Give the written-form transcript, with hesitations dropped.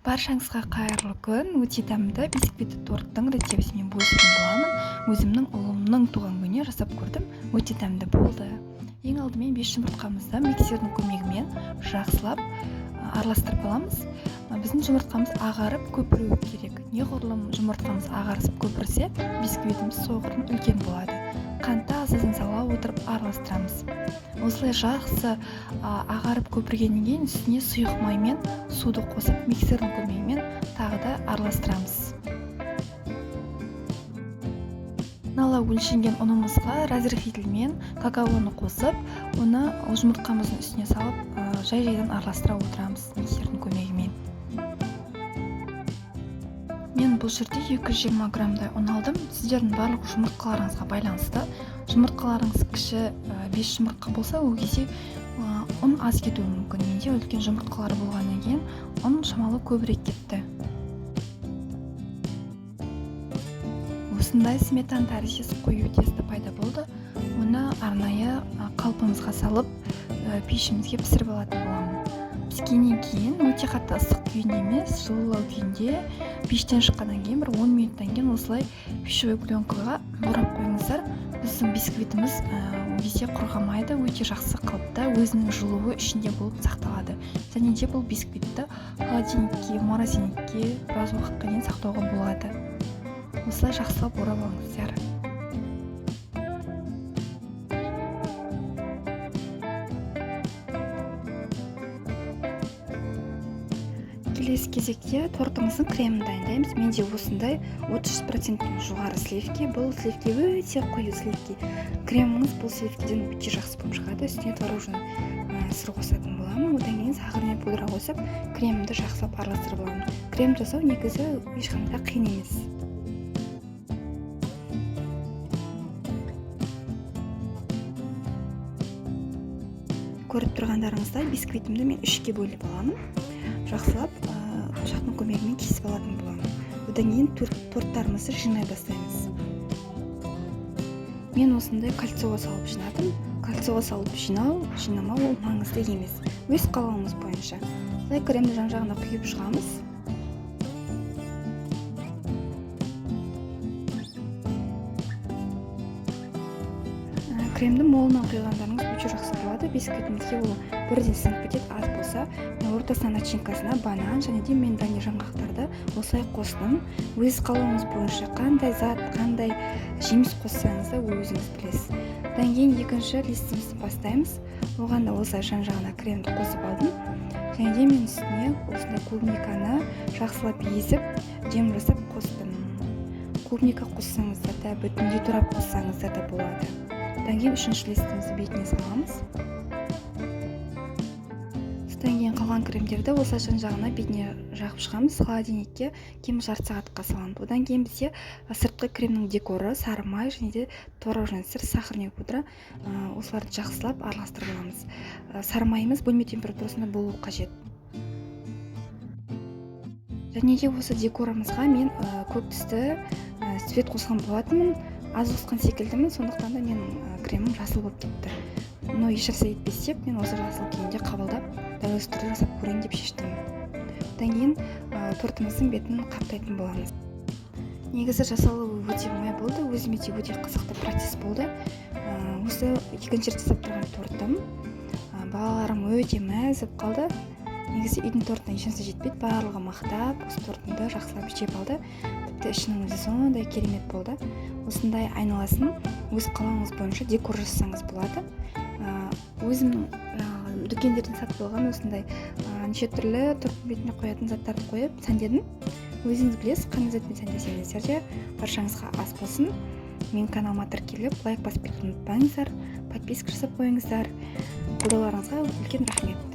Баршаңызға қайырлы күн. Өте дәмді бисквитті торттың рецептімен бөлісетін боламын. Өзімнің ұлымның туған күніне жасап көрдім. Өте дәмді болды. Ең алдымен 5 жұмыртқамызды миксердің көмегімен жақсылап араластырып аламыз. Біздің жұмыртқамыз ағарып көпіруі керек. Неғұрлым жұмыртқамыз ағарысып көпірсе, бисквитіміз соғұрлым үлкен болады. Қантты аз-азын сала отырып араластырамыз. Осылай жақсы ағарып көпіргеннен кейін үстіне сұйық май мен суды қосып миксердің көмегімен тағы да араластырамыз. Нала өлшенген ұнымызға разрыхитель мен какаоны қосып, оны жұмыртқамыздың үстіне салып, жай-жайдан араластыра отырамыз миксердің көмегімен. Мен бұл жерде 220 граммдай ұн алдым. Сіздердің барлық жұмыртқаларыңызға байланысты. Жұмыртқаларыңыз кіші 5 жұмыртқа болса, ол кезде ұн аз кетуі мүмкін. Менде үлкен жұмыртқалар болғаннан кейін ұн шамалы көбірек кетті. Осындай сметана тәріздес қою тесті пайда болды. Оны арнайы қалпымызға салып, пешімізге пісіріп алатын боламын. Піскеннен кейін өте қатты ыстық күйінде емес, жылылау күйінде пештен шыққаннан кейін бір 10 минуттан кейін осылай пищевой пленкаға орап қойыңыздар. Біздің бисквитіміз везде құрғамайды, өте жақсы қалыпта, өзінің жылуы ішінде болып сақталады. Және де бұл бисквитті холодильникке, морозильникке біраз уақытқа дейін сақтауға болады. Осылай жақсылап орап алыңыздар. Келесі кезекте тортымыздың кремін дайындаймыз. Менде осындай 30% жоғары сливки. Бұл сливки өте қою сливки. Креміміз бұл сливкиден өте жақсы болып шығады. Үстіне творожный сыр қосатын боламын. Одан кейін сахарный пудра қосып, кремімді жақсылап араластырып аламын. Крем жасау негізі ешқандай қиын емес. Көріп тұрғандарыңыздай бисквитімді мен 3-ке бөліп аламын. Жақсылап пышақтың көмегімен кесіп алатын боламын. Одан кейін торттарымызды жинай бастаймыз. Мен осындай кольцоға салып жинадым. Кольцоға салып жинамау ол маңызды емес. Өз қалауымыз бойынша. Осылай кремді жан-жағына құйып шығамыз. Кремді молынан құйғандарыңыз өте жақсы болады. Бисквитімізге ол бірден сіңіп кетеді, аз болса. Ортасына начинкасына банан және де миндаль жаңғақтарды осылай қостым. Өз қалауыңыз бойынша қандай зат, қандай жеміс қоссаңыз да өзіңіз білесіз. Одан кейін екінші листімізді бастаймыз. Оған да осылай жан-жағына кремді қосып алдым. Және де мен үстіне осындай клубниканы жақсылап езіп, жем жасап қостым. Клубника қоссаңыздар да, бүтіндей турап қоссаңыздар да болады. Одан кейін үшінші листімізді бетіне саламыз. Содан кейін қалған кремдерді осылай жан-жағына бетіне жағып шығамыз. Холодильникке кем жарты сағатқа саламыз. Одан кейін бізде сыртқы кремнің декоры, сары май және де творожный сыр, сахарный пудра осыларды жақсылап араластырып аламыз. Сары майымыз бөлме температурасында болуы қажет. Және де осы декорымызға мен көк түсті цвет қосқан болатынмын. Аз қосқан секілдімін, сондықтан да менің кремім жасыл болып кетті. Но ешнәрсе етпес деп, мен осы жасыл күйінде қабылдап, дәл осы түрде жасап көрейін деп шештім. Одан кейін тортымыздың бетін қаптайтын боламыз. Негізі жасалуы өте оңай болды, өзіме де өте қызықты процесс болды. Осы екінші рет жасап тұрған тортым. Балаларым өте мәз болып қалды. Негізі үйдің тортына ешнәрсе жетпейді, барлығы мақтап, осы тортымды жақсылап жеп алды. Тіпті ішінің өзі сондай керемет болды. Осындай айналасын өз қалауыңыз бойынша декор жасасаңыз болады. Өзімнің дүкендерден сатып алған осындай неше түрлі торттың бетіне қоятын заттарды қойып сәндедім. Өзіңіз білесіз, қандай затпен сәндесеңіздер де баршаңызға ас болсын. Менің каналыма тіркеліп, лайк басып кетуді ұмытпаңыздар, подписка жасап қойыңыздар. Қолдауларыңызға үлкен рахмет.